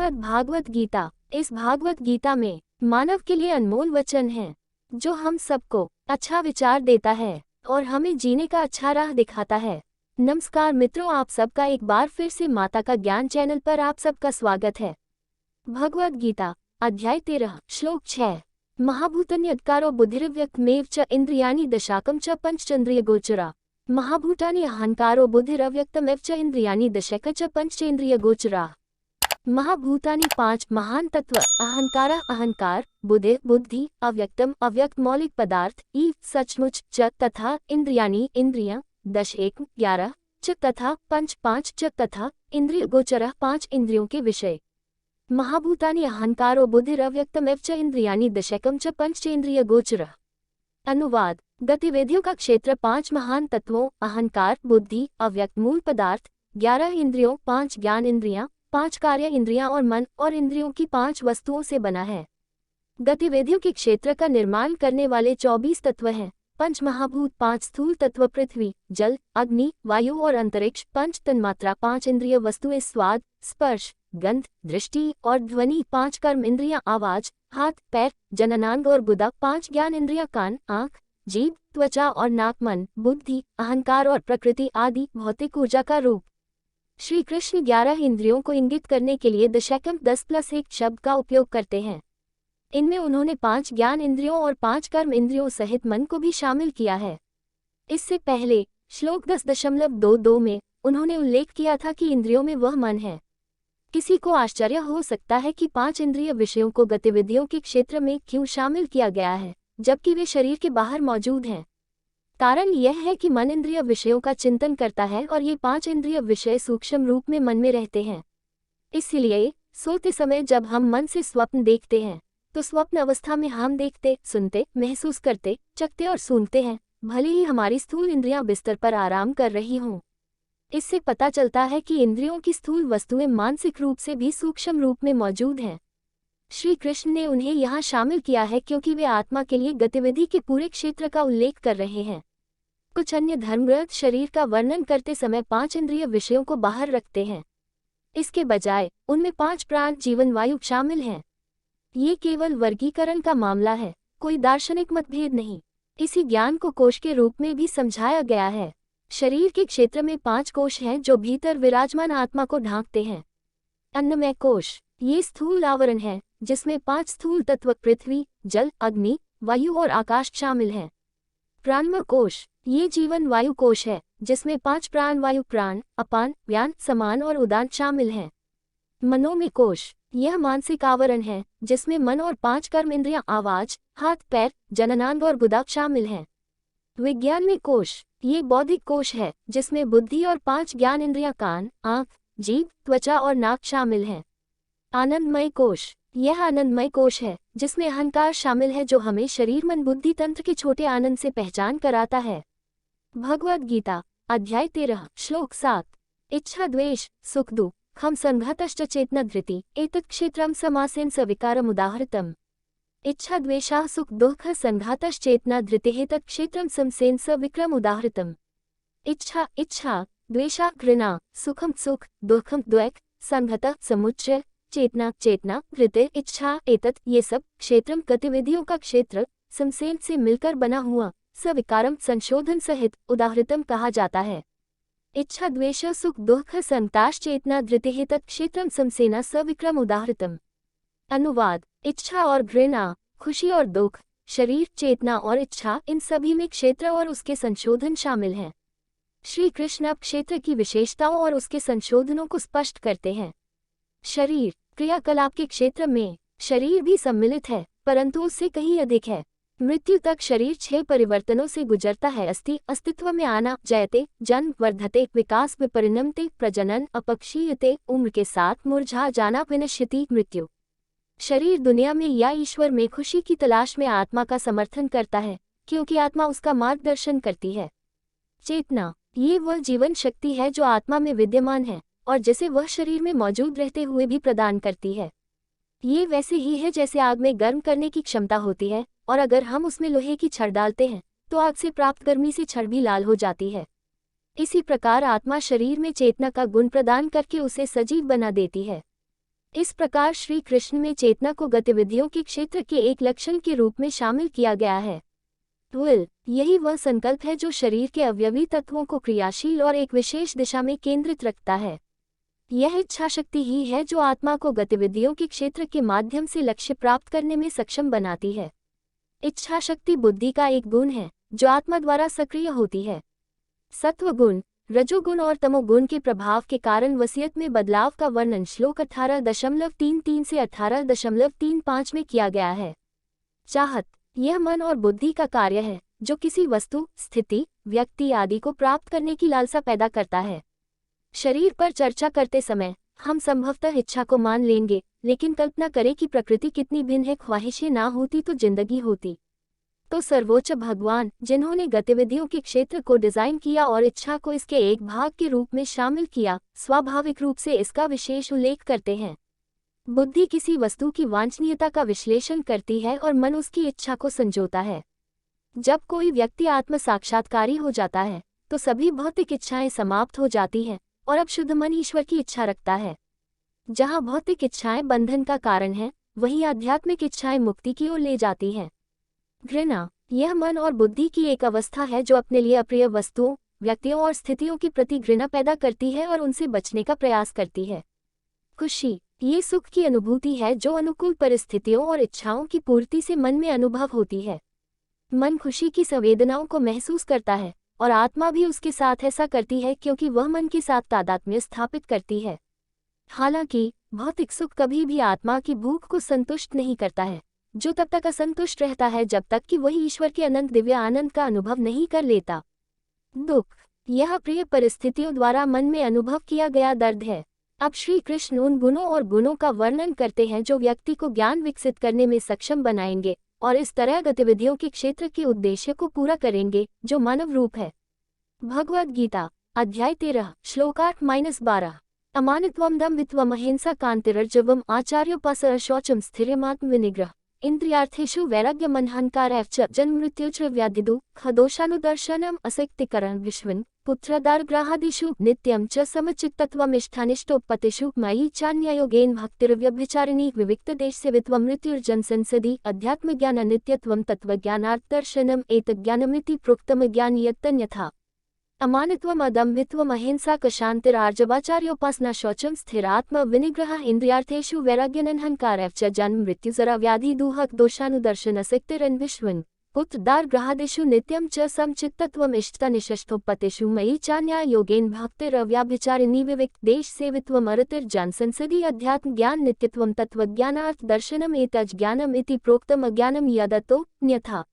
श्रीमद् भागवत गीता। इस भागवत गीता में मानव के लिए अनमोल वचन हैं, जो हम सबको अच्छा विचार देता है और हमें जीने का अच्छा राह दिखाता है। नमस्कार मित्रों, आप सबका एक बार फिर से माता का ज्ञान चैनल पर आप सबका स्वागत है। भगवद गीता अध्याय 13 श्लोक 6। महाभूतन्यत्कारो बुद्धिरव्यक्तमेव च इंद्रियाणि दशाकं च पंचचन्द्रिय गोचरा। महाभूतानि अहंकारो बुद्धिरव्यक्तमेव च इंद्रियाणि दशक च पंचेन्द्रिय गोचरा। महाभूतानि पांच महान तत्व अहंकारा अहंकार, बुद्धि बुद्धि, अव्यक्तम अव्यक्त मौलिक पदार्थ ई सचमुच च तथा इंद्रियाणि इंद्रियां, दश एक 11 च तथा पंच पांच च तथा इंद्रिय गोचर पांच इंद्रियों के विषय। महाभूतानि अहंकारो बुद्धिरव्यक्तमेव च इंद्रियाणि दशकम च पंचेन्द्रिय गोचर। अनुवाद। गतिविधियों का क्षेत्र पांच महान तत्वों अहंकार, बुद्धि, अव्यक्त मूल पदार्थ, 11 इंद्रियों, 5 ज्ञान इंद्रियां, 5 कार्य इंद्रियां और मन और इंद्रियों की 5 वस्तुओं से बना है। गतिविधियों के क्षेत्र का निर्माण करने वाले 24 तत्व हैं। पंच महाभूत 5 स्थूल तत्व पृथ्वी, जल, अग्नि, वायु और अंतरिक्ष। पंच तन्मात्रा 5 इंद्रिय वस्तुएं स्वाद, स्पर्श, गंध, दृष्टि और ध्वनि। 5 कर्म इंद्रियां आवाज, हाथ, पैर, जननांग और गुदा। 5 ज्ञान इंद्रियां कान, आँख, जीभ, त्वचा और नाक। मन, बुद्धि, अहंकार और प्रकृति आदि भौतिक ऊर्जा का रूप। श्री कृष्ण 11 इंद्रियों को इंगित करने के लिए दशकम 10+1 शब्द का उपयोग करते हैं। इनमें उन्होंने 5 ज्ञान इंद्रियों और 5 कर्म इंद्रियों सहित मन को भी शामिल किया है। इससे पहले श्लोक 10.22 में उन्होंने उल्लेख किया था कि इंद्रियों में वह मन है। किसी को आश्चर्य हो सकता है कि 5 इंद्रिय विषयों को गतिविधियों के क्षेत्र में क्यों शामिल किया गया है, जबकि वे शरीर के बाहर मौजूद हैं। कारण यह है कि मन इंद्रिय विषयों का चिंतन करता है और ये 5 इंद्रिय विषय सूक्ष्म रूप में मन में रहते हैं। इसलिए सोते समय जब हम मन से स्वप्न देखते हैं तो स्वप्न अवस्था में हम देखते, सुनते, महसूस करते, चखते और सूंघते हैं, भले ही हमारी स्थूल इंद्रियां बिस्तर पर आराम कर रही हों। इससे पता चलता है कि इंद्रियों की स्थूल वस्तुएं मानसिक रूप से भी सूक्ष्म रूप में मौजूद हैं। श्री कृष्ण ने उन्हें यहाँ शामिल किया है क्योंकि वे आत्मा के लिए गतिविधि के पूरे क्षेत्र का उल्लेख कर रहे हैं। कुछ अन्य धर्मग्रंथ शरीर का वर्णन करते समय 5 इंद्रिय विषयों को बाहर रखते हैं। इसके बजाय उनमें 5 प्राण जीवन वायु शामिल हैं। ये केवल वर्गीकरण का मामला है, कोई दार्शनिक मतभेद नहीं। इसी ज्ञान को कोश के रूप में भी समझाया गया है। शरीर के क्षेत्र में 5 कोश हैं जो भीतर विराजमान आत्मा को ढांकते हैं। अन्नमय कोश ये स्थूल आवरण है जिसमें 5 स्थूल तत्व पृथ्वी, जल, अग्नि, वायु और आकाश शामिल हैं। प्राणमय कोश ये जीवन वायु कोश है जिसमें 5 प्राण वायु प्राण, अपान, व्यान, समान और उदान शामिल हैं। मनोमय कोश यह मानसिक आवरण है जिसमें मन और 5 कर्म इंद्रियां आवाज, हाथ, पैर, जननांग और गुदा शामिल हैं। विज्ञान में कोश ये बौद्धिक कोश है जिसमें बुद्धि और 5 ज्ञान इंद्रियां कान, आँख, जीभ, त्वचा और नाक शामिल हैं। आनंदमय कोश यह आनंदमय कोश है जिसमें अहंकार शामिल है जो हमें शरीर मन बुद्धि तंत्र के छोटे आनंद से पहचान कराता है। भगवद गीता अध्याय 13 श्लोक 7। इच्छा द्वेष सुख दुख खम संघतश्च चेतना धृति एतत् क्षेत्रम समासेन सविकारम उदाहृतम्। इच्छा द्वेषाः सुख दुःख संघातश्चेतना धृतिः तत् क्षेत्रम समसेन सविक्रम उदाहृतम्। इच्छा इच्छा, द्वेषा घृणा, सुखम सुख, दुःखम द्वैक, संघतः समुच्चय, चेतना चेतना, धृति इच्छा, एतत् ये सब क्षेत्रम गतिविधियों का क्षेत्र, समसेन से मिलकर बना हुआ, सविकारम संशोधन सहित, उदाहृतम कहा जाता है। इच्छा द्वेष सुख दुःख संताश चेतना धृतिः तत् क्षेत्रम समसेना सविक्रम उदाहृतम्। अनुवाद। इच्छा और घृणा, खुशी और दुख, शरीर, चेतना और इच्छा, इन सभी में क्षेत्र और उसके संशोधन शामिल हैं। श्री कृष्ण अब क्षेत्र की विशेषताओं और उसके संशोधनों को स्पष्ट करते हैं। शरीर क्रियाकलाप के क्षेत्र में शरीर भी सम्मिलित है, परंतु उससे कहीं अधिक है। मृत्यु तक शरीर 6 परिवर्तनों से गुजरता है। अस्तित्व में आना, जयते, जन्म, वर्धते, विकास, विपरिणमते, प्रजनन, अपक्षीयते, उम्र के साथ मुरझा जाना, विनश्यति, मृत्यु। शरीर दुनिया में या ईश्वर में खुशी की तलाश में आत्मा का समर्थन करता है क्योंकि आत्मा उसका मार्गदर्शन करती है। चेतना ये वह जीवन शक्ति है जो आत्मा में विद्यमान है और जिसे वह शरीर में मौजूद रहते हुए भी प्रदान करती है। ये वैसे ही है जैसे आग में गर्म करने की क्षमता होती है और अगर हम उसमें लोहे की छड़ डालते हैं तो आग से प्राप्त गर्मी से छड़ भी लाल हो जाती है। इसी प्रकार आत्मा शरीर में चेतना का गुण प्रदान करके उसे सजीव बना देती है। इस प्रकार श्री कृष्ण में चेतना को गतिविधियों के क्षेत्र के एक लक्षण के रूप में शामिल किया गया है। विल, यही वह संकल्प है जो शरीर के अवयवी तत्वों को क्रियाशील और एक विशेष दिशा में केंद्रित रखता है। यह इच्छा शक्ति ही है जो आत्मा को गतिविधियों के क्षेत्र के माध्यम से लक्ष्य प्राप्त करने में सक्षम बनाती है। इच्छा शक्ति बुद्धि का एक गुण है जो आत्मा द्वारा सक्रिय होती है। सत्व गुण, रजोगुण और तमोगुण के प्रभाव के कारण वसीयत में बदलाव का वर्णन श्लोक 18.33 से 18.35 में किया गया है। चाहत, यह मन और बुद्धि का कार्य है जो किसी वस्तु, स्थिति, व्यक्ति आदि को प्राप्त करने की लालसा पैदा करता है। शरीर पर चर्चा करते समय हम संभवतः इच्छा को मान लेंगे, लेकिन कल्पना करें कि प्रकृति कितनी भिन्न है। ख्वाहिशें ना होती तो जिंदगी होती। तो सर्वोच्च भगवान, जिन्होंने गतिविधियों के क्षेत्र को डिजाइन किया और इच्छा को इसके एक भाग के रूप में शामिल किया, स्वाभाविक रूप से इसका विशेष उल्लेख करते हैं। बुद्धि किसी वस्तु की वांछनीयता का विश्लेषण करती है और मन उसकी इच्छा को संजोता है। जब कोई व्यक्ति आत्म साक्षात्कारी हो जाता है तो सभी भौतिक इच्छाएं समाप्त हो जाती हैं और अब शुद्ध मन ईश्वर की इच्छा रखता है। जहां भौतिक इच्छाएं बंधन का कारण हैं, वहीं आध्यात्मिक इच्छाएं मुक्ति की ओर ले जाती हैं। घृणा, यह मन और बुद्धि की एक अवस्था है जो अपने लिए अप्रिय वस्तुओं, व्यक्तियों और स्थितियों के प्रति घृणा पैदा करती है और उनसे बचने का प्रयास करती है। खुशी, ये सुख की अनुभूति है जो अनुकूल परिस्थितियों और इच्छाओं की पूर्ति से मन में अनुभव होती है। मन खुशी की संवेदनाओं को महसूस करता है और आत्मा भी उसके साथ ऐसा करती है क्योंकि वह मन के साथ तादात्म्य स्थापित करती है। हालांकि भौतिक सुख कभी भी आत्मा की भूख को संतुष्ट नहीं करता है, जो तब तक असंतुष्ट रहता है जब तक कि वही ईश्वर के अनंत दिव्य आनंद का अनुभव नहीं कर लेता। दुख, यह प्रिय परिस्थितियों द्वारा मन में अनुभव किया गया दर्द है। अब श्री कृष्ण उन गुणों और गुणों का वर्णन करते हैं जो व्यक्ति को ज्ञान विकसित करने में सक्षम बनाएंगे और इस तरह गतिविधियों के क्षेत्र के उद्देश्य को पूरा करेंगे जो मानव रूप है। भगवद गीता, अध्याय 13, श्लोक 8-12। अमानित्वम दम्भित्वम अहिंसा कांतिरर्जवम आचार्योपासनं शौचं स्थिरमात्म विनिग्रह इंद्रियार्थेषु वैराग्यमनहंकारश्च जन्ममृत्युश्च व्याधिदुःखदोषानुदर्शनम् असक्तिकरणं विश्वन् पुत्रदारग्रहादिषु नित्यं च समचित्तत्वमिष्ठानिष्टोपतिषु मयि चान्ययोगेन भक्तिरव्यभिचारिणी विविक्तदेशसेवित्वं मृत्युर्जन्मसंसदि अध्यात्मज्ञाननित्यत्वं तत्त्वज्ञानार्थदर्शनम् एतज्ज्ञानमिति प्रोक्तम् ज्ञानीयतन्यथा। अमानित्वम अदम्भित्वम अहिंसा शांतिरार्जवाचार्योपासना शौचं स्थिरात्म विनिग्रह इंद्रियार्थेषु वैराग्यमनहंकारश्च जन्म मृत्युजरा व्याधि दुःख दोषानुदर्शनसक्तिरन् विश्वन् पुत्रदारग्रहादिषु नित्यं च समचित्तत्वमिष्टानिष्टोपतिषु मयि चान्यायोगेन भक्तिरव्यभिचारिणी विविक्तदेशसेवित्वम् अरतिर्जनसंसदि अध्यात्मज्ञाननित्यत्वं तत्त्वज्ञानार्थदर्शनम् एतज्ज्ञानम् इति प्रोक्तम् अज्ञानं यदतोऽन्यथा।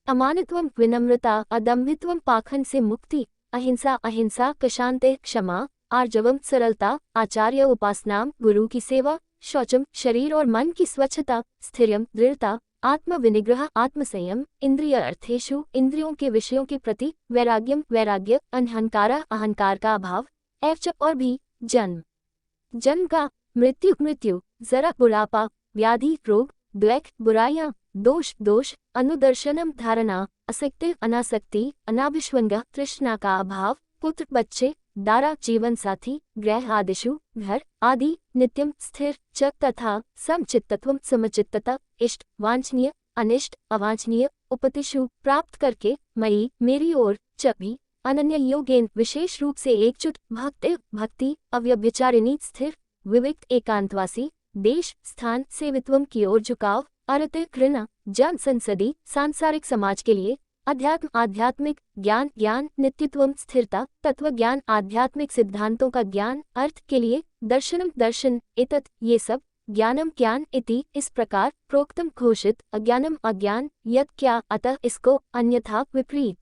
अमानित्वम विनम्रता, अदम्भित्वम पाखंड से मुक्ति, अहिंसा अहिंसा कशांते क्षमा, आर्जवम सरलता, आचार्य उपासनाम गुरु की सेवा, शौचम शरीर और मन की स्वच्छता, स्थिर्यम दृढ़ता, आत्म विनिग्रह आत्मसंयम, इंद्रिय अर्थेषु इंद्रियों के विषयों के प्रति, वैराग्यम वैराग्य, अनहंकारा अहंकार का अभाव, एवच और भी, जन्म का, मृत्यु मृत्यु, जरा बुढ़ापा, व्याधि रोग, द्वैक बुराइयां, दोष अनुदर्शनम धारणा, असक्ति अनासक्ति, अनाभिष्वंग तृष्णा का अभाव, पुत्र बच्चे, दारा जीवन साथी, ग्रह आदिषु घर आदि, नित्यम स्थिर च तथा समचित्तत्वम समचित्तता, इष्ट वांछनीय अनिष्ट अवांछनीय, उपतिषु प्राप्त करके, मयि मेरी ओर, च भी अनन्य योगेन विशेष रूप से एकजुट, भक्ति अव्यभिचारिणी स्थिर विविक्त एकांतवासी, देश स्थान सेवित्वम की ओर झुकाव, अरते घृणा, जन संसदी सांसारिक समाज के लिए, अध्यात्म आध्यात्मिक ज्ञान ज्ञान नित्यत्वम स्थिरता तत्व ज्ञान आध्यात्मिक सिद्धांतों का ज्ञान अर्थ के लिए, दर्शनम दर्शन एतत् ये सब, ज्ञानम ज्ञान इति इस प्रकार, प्रोक्तम घोषित, अज्ञानम अज्ञान यत् क्या अतः इसको, अन्यथा विपरीत।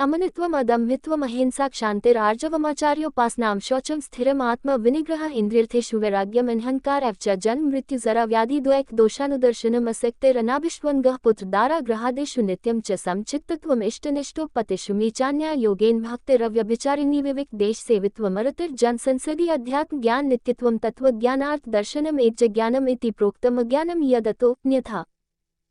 अमनित्वम अदम्भित्वम अहिंसा क्षान्तिरार्जवमाचार्योपासनां शौचं स्थिरम आत्म विनिग्रह इंद्रियर्थेषु वैराग्यम अनहंकारश्च जन्म मृत्यु जरा व्याधि द्वैक दोषानुदर्शनम् असक्तिरनाभिष्वङ्गः पुत्रदाराग्रहादिषु नित्यं च समचित्तत्वम् इष्टनिष्टोपतिषु मीचान्यायोगेन भक्तिरव्यभिचारिणी विविक्तदेशसेवित्वम् अरतिर्जनसंसदि अध्यात्म ज्ञान नित्यत्वं तत्त्वज्ञानार्थ दर्शनम् एतज्ज्ञानम् इति प्रोक्तम् अज्ञानं यदतोऽन्यथा।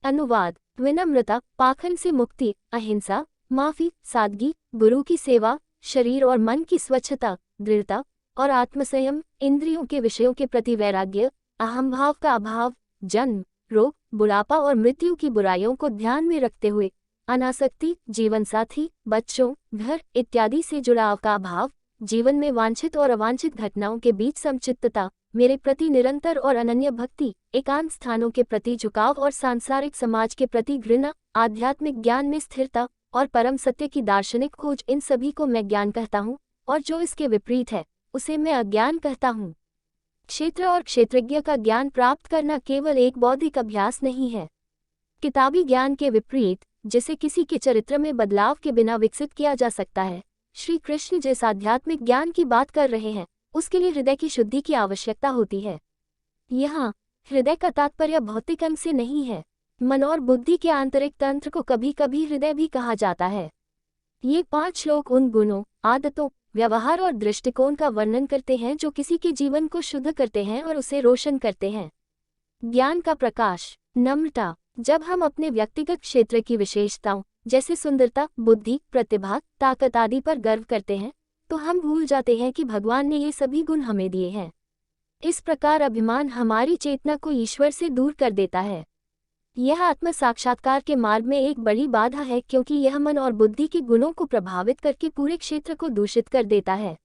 अनुवाद। विनम्रता पाखंड से मुक्ति, अहिंसा माफी, सादगी, गुरु की सेवा, शरीर और मन की स्वच्छता, दृढ़ता और आत्मसंयम, इंद्रियों के विषयों के प्रति वैराग्य, अहम भाव का अभाव, जन्म, रोग, बुढ़ापा और मृत्यु की बुराइयों को ध्यान में रखते हुए अनासक्ति, जीवन साथी, बच्चों, घर इत्यादि से जुड़ाव का अभाव, जीवन में वांछित और अवांछित घटनाओं के बीच समचित्तता, मेरे प्रति निरंतर और अनन्य भक्ति, एकांत स्थानों के प्रति झुकाव और सांसारिक समाज के प्रति घृणा, आध्यात्मिक ज्ञान में स्थिरता और परम सत्य की दार्शनिक खोज, इन सभी को मैं ज्ञान कहता हूँ, और जो इसके विपरीत है उसे मैं अज्ञान कहता हूँ। क्षेत्र और क्षेत्रज्ञ का ज्ञान प्राप्त करना केवल एक बौद्धिक अभ्यास नहीं है। किताबी ज्ञान के विपरीत, जिसे किसी के चरित्र में बदलाव के बिना विकसित किया जा सकता है, श्री कृष्ण जिस आध्यात्मिक ज्ञान की बात कर रहे हैं उसके लिए हृदय की शुद्धि की आवश्यकता होती है। यहाँ हृदय का तात्पर्य भौतिक अंग से नहीं है। मन और बुद्धि के आंतरिक तंत्र को कभी कभी हृदय भी कहा जाता है। ये 5 श्लोक उन गुणों, आदतों, व्यवहार और दृष्टिकोण का वर्णन करते हैं जो किसी के जीवन को शुद्ध करते हैं और उसे रोशन करते हैं। ज्ञान का प्रकाश, नम्रता। जब हम अपने व्यक्तिगत क्षेत्र की विशेषताओं जैसे सुंदरता, बुद्धि, प्रतिभा, ताकत आदि पर गर्व करते हैं तो हम भूल जाते हैं कि भगवान ने ये सभी गुण हमें दिए हैं। इस प्रकार अभिमान हमारी चेतना को ईश्वर से दूर कर देता है। यह आत्म साक्षात्कार के मार्ग में एक बड़ी बाधा है, क्योंकि यह मन और बुद्धि के गुणों को प्रभावित करके पूरे क्षेत्र को दूषित कर देता है।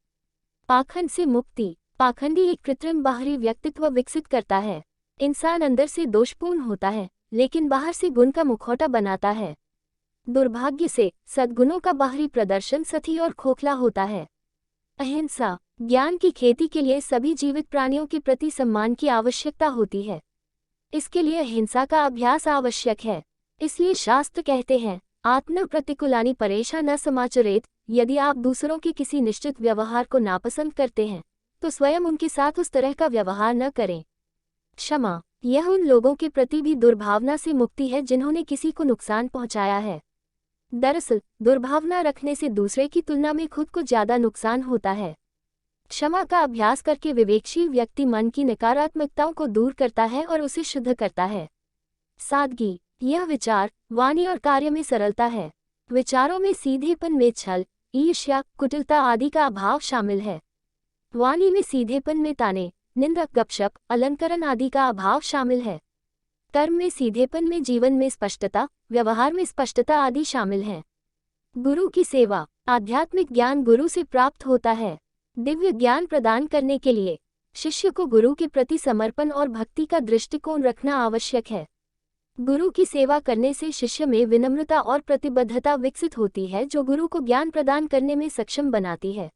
पाखंड से मुक्ति। पाखंडी एक कृत्रिम बाहरी व्यक्तित्व विकसित करता है। इंसान अंदर से दोषपूर्ण होता है लेकिन बाहर से गुण का मुखौटा बनाता है। दुर्भाग्य से सद्गुणों का बाहरी प्रदर्शन सती और खोखला होता है। अहिंसा। ज्ञान की खेती के लिए सभी जीवित प्राणियों के प्रति सम्मान की आवश्यकता होती है। इसके लिए हिंसा का अभ्यास आवश्यक है। इसलिए शास्त्र कहते हैं, आत्म प्रतिकूलानि परेशा न समाचरेत। यदि आप दूसरों के किसी निश्चित व्यवहार को नापसंद करते हैं तो स्वयं उनके साथ उस तरह का व्यवहार न करें। क्षमा। यह उन लोगों के प्रति भी दुर्भावना से मुक्ति है जिन्होंने किसी को नुकसान पहुंचाया है। दरअसल दुर्भावना रखने से दूसरे की तुलना में खुद को ज्यादा नुकसान होता है। क्षमा का अभ्यास करके विवेकशील व्यक्ति मन की नकारात्मकताओं को दूर करता है और उसे शुद्ध करता है। सादगी। यह विचार, वाणी और कार्य में सरलता है। विचारों में सीधेपन में छल, ईर्ष्या, कुटिलता आदि का अभाव शामिल है। वाणी में सीधेपन में ताने, निंदा, गपशप, अलंकरण आदि का अभाव शामिल है। कर्म में सीधेपन में जीवन में स्पष्टता, व्यवहार में स्पष्टता आदि शामिल हैं। गुरु की सेवा। आध्यात्मिक ज्ञान गुरु से प्राप्त होता है। दिव्य ज्ञान प्रदान करने के लिए शिष्य को गुरु के प्रति समर्पण और भक्ति का दृष्टिकोण रखना आवश्यक है। गुरु की सेवा करने से शिष्य में विनम्रता और प्रतिबद्धता विकसित होती है जो गुरु को ज्ञान प्रदान करने में सक्षम बनाती है।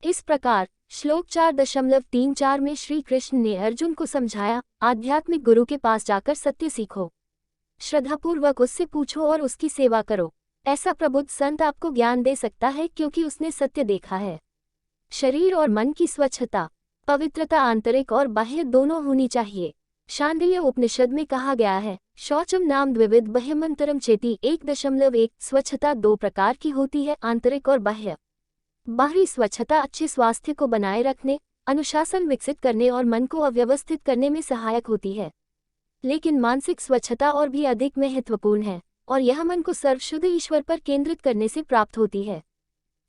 इस प्रकार श्लोक 4.34 में श्री कृष्ण ने अर्जुन को समझाया, आध्यात्मिक गुरु के पास जाकर सत्य सीखो, श्रद्धापूर्वक उससे पूछो और उसकी सेवा करो। ऐसा प्रबुद्ध संत आपको ज्ञान दे सकता है क्योंकि उसने सत्य देखा है। शरीर और मन की स्वच्छता। पवित्रता आंतरिक और बाह्य दोनों होनी चाहिए। शांडिल्य उपनिषद में कहा गया है, शौचम नाम द्विविध बाह्यमंतरम चेति 1.1। स्वच्छता 2 प्रकार की होती है, आंतरिक और बाह्य। बाहरी स्वच्छता अच्छे स्वास्थ्य को बनाए रखने, अनुशासन विकसित करने और मन को अव्यवस्थित करने में सहायक होती है, लेकिन मानसिक स्वच्छता और भी अधिक महत्वपूर्ण है और यह मन को सर्वशुद्ध ईश्वर पर केंद्रित करने से प्राप्त होती है।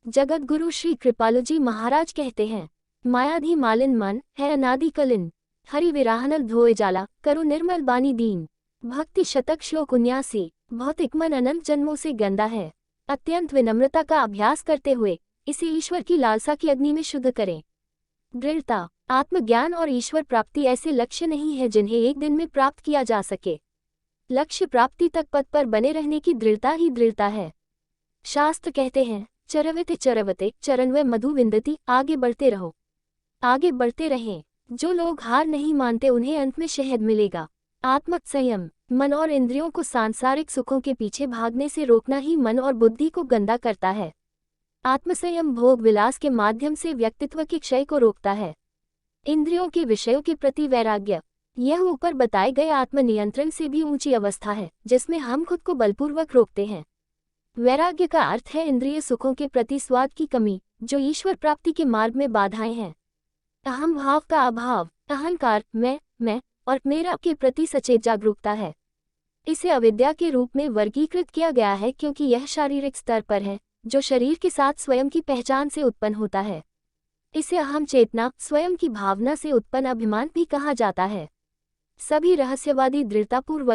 जगत गुरु श्री कृपालुजी महाराज कहते हैं, मायाधी मालिन मन है अनादि कलिन, हरि विराहनल धोए जाला, करु निर्मल बानी दीन। भक्ति शतक श्लोक 79। भौतिक मन अनंत जन्मों से गंदा है। अत्यंत विनम्रता का अभ्यास करते हुए इसे ईश्वर की लालसा की अग्नि में शुद्ध करें। दृढ़ता। आत्मज्ञान और ईश्वर प्राप्ति ऐसे लक्ष्य नहीं है जिन्हें एक दिन में प्राप्त किया जा सके। लक्ष्य प्राप्ति तक पथ पर बने रहने की दृढ़ता ही दृढ़ता है। शास्त्र कहते हैं, चरवते चरवते चरणवे मधु विंदती। आगे बढ़ते रहो, आगे बढ़ते रहें। जो लोग हार नहीं मानते उन्हें अंत में शहद मिलेगा। आत्म संयम। मन और इंद्रियों को सांसारिक सुखों के पीछे भागने से रोकना ही मन और बुद्धि को गंदा करता है। आत्मसंयम भोग विलास के माध्यम से व्यक्तित्व के क्षय को रोकता है। इंद्रियों के विषयों के प्रति वैराग्य। यह ऊपर बताए गए आत्मनियंत्रण से भी ऊंची अवस्था है जिसमें हम खुद को बलपूर्वक रोकते हैं। वैराग्य का अर्थ है इंद्रिय सुखों के प्रति स्वाद की कमी जो ईश्वर प्राप्ति के मार्ग में बाधाएं हैं। अहम भाव का अभाव। अहंकार, मैं और मेरा के प्रति सचेत जागरूकता है। इसे अविद्या के रूप में वर्गीकृत किया गया है क्योंकि यह शारीरिक स्तर पर है जो शरीर के साथ स्वयं की पहचान से उत्पन्न होता है। इसे अहम चेतना, स्वयं की भावना से उत्पन्न अभिमान भी कहा जाता है। सभी रहस्यवादी दृढ़तापूर्वक